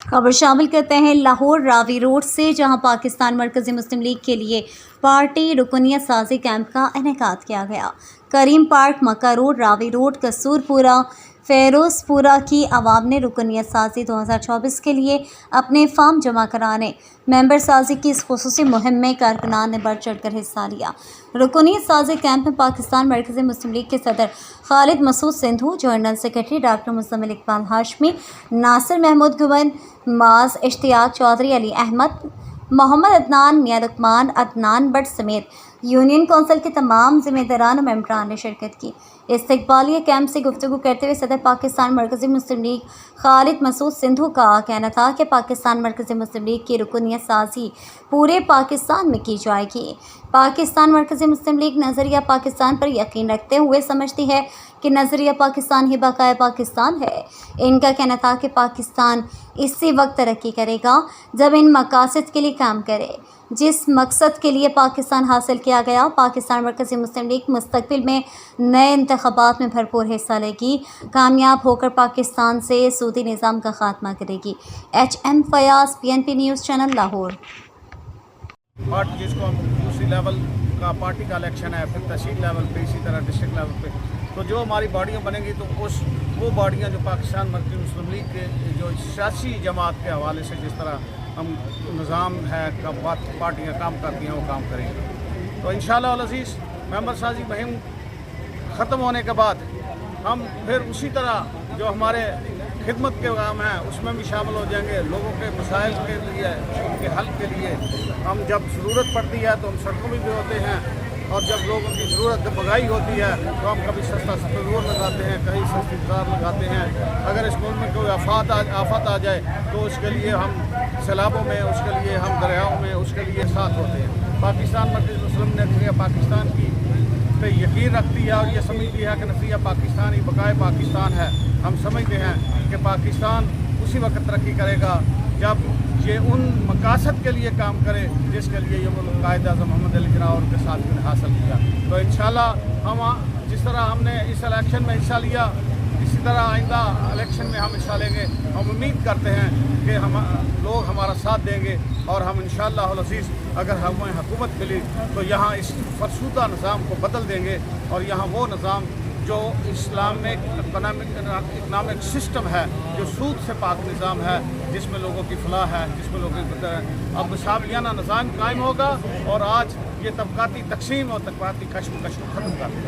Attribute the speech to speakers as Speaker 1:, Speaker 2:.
Speaker 1: खबर शामिल करते हैं लाहौर रावी रोड से, जहां पाकिस्तान मरकज़ी मुस्लिम लीग के लिए पार्टी रुकनियत साजी कैंप का इनेकाद किया गया। करीम पार्क, मक्का रोड, रावी रोड, कसूरपुरा, फेरोजपुरा की आवाम ने रुकनियत साजी 2024 के लिए अपने फॉर्म जमा कराने मेंबर साजी की इस खुसूसी मुहिम में कारकुनान ने बढ़ चढ़ कर हिस्सा लिया। रुकनियत साजी कैंप में पाकिस्तान मरकज़ी मुस्लिम लीग के सदर Khalid Masood Sindhu, general secretary doctor Muzammil Iqbal Hashmi, Nasir Mahmood गुवन, माज इश्तियाक चौधरी, अली अहमद, मोहम्मद अदनान, मियां लुकमान, अदनान भट्ट समेत यूनियन कौंसिल के तमाम ज़िम्मेदारान और मेंबरान ने शिरकत की। इस्तकबालिया कैंप से गुफ्तगू करते हुए सदर पाकिस्तान मरकज़ी मुस्लिम लीग खालिद मसूद सिंधु का कहना था कि पाकिस्तान मरकज़ी मुस्लिम लीग की रुकनियत साजी पूरे पाकिस्तान में की जाएगी। पाकिस्तान मरकज़ी मुस्लिम लीग नज़रिया पाकिस्तान पर यकीन रखते हुए समझती है कि नज़रिया पाकिस्तान ही बकाया पाकिस्तान है। इनका कहना था कि पाकिस्तान इसी वक्त तरक्की करेगा जब इन मकासद के लिए काम करे जिस मकसद के लिए पाकिस्तान हासिल किया गया। पाकिस्तान मरकज़ी मुस्लिम लीग मुस्तक़बिल में नए इंतख़ाबात में भरपूर हिस्सा लेगी, कामयाब होकर पाकिस्तान से सूदी निज़ाम का खात्मा करेगी। HM Fayaz, PNP news channel, Lahore.
Speaker 2: Party जिसको हम उसी लेवल का पार्टी का इलेक्शन है, फिर तहसील लेवल पे, इसी तरह डिस्ट्रिक्ट लेवल पे, तो जो हमारी बॉडियाँ बनेंगी तो वो बॉडियाँ जो पाकिस्तान मरकज़ी मुस्लिम लीग के जो सियासी जमात के हवाले से जिस तरह हम निज़ाम है कब पार्टियाँ काम करती हैं वो काम करेंगे। तो इंशाअल्लाह अल अज़ीज़ मेंबर साजी मुहिम ख़त्म होने के बाद हम फिर उसी तरह जो हमारे खिदमत के काम हैं उसमें भी शामिल हो जाएंगे। लोगों के मसाइल के लिए, उनके हल के लिए हम जब ज़रूरत पड़ती है तो हम सड़कों में भी होते हैं, और जब लोगों की ज़रूरत महंगाई होती है तो हम कभी सस्ता तंदूर लगाते हैं, कहीं सस्ती कार लगाते हैं। अगर स्कूल में कोई आफत आ जाए तो उसके लिए हम सैलाबों में, उसके लिए हम दरियाओं में, उसके लिए साथ होते हैं। पाकिस्तान मरकज़ी मुस्लिम नज़रिया पाकिस्तान की पे यकीन रखती है और ये समझती है कि नज़रिया पाकिस्तान ही बकाए पाकिस्तान है। हम समझते हैं कि पाकिस्तान उसी वक्त तरक्की करेगा जब ये उन मकासद के लिए काम करे जिसके लिए ये मुल्क कायद-ए-आज़म मोहम्मद अली जिन्ना और उनके साथ ने हासिल किया। तो इंशाअल्लाह हम जिस तरह हमने इस इलेक्शन में हिस्सा लिया इसी तरह आइंदा इलेक्शन में हम हिस्सा लेंगे। हम उम्मीद करते हैं कि हम लोग हमारा साथ देंगे और हम इंशाअल्लाह अल अज़ीज़ अगर हमें हुकूमत मिली तो यहाँ इस फरसूदा निज़ाम को बदल देंगे और यहाँ वो निज़ाम जो इस्लामिक इकनॉमिक सिस्टम है, जो सूद से पाक निज़ाम है, जिसमें लोगों की फलाह है, जिसमें लोगों की अब साबियाना निज़ाम कायम होगा और आज ये तबक़ाती तक़सीम और तबक़ाती कश्मकश को ख़त्म कर देगा।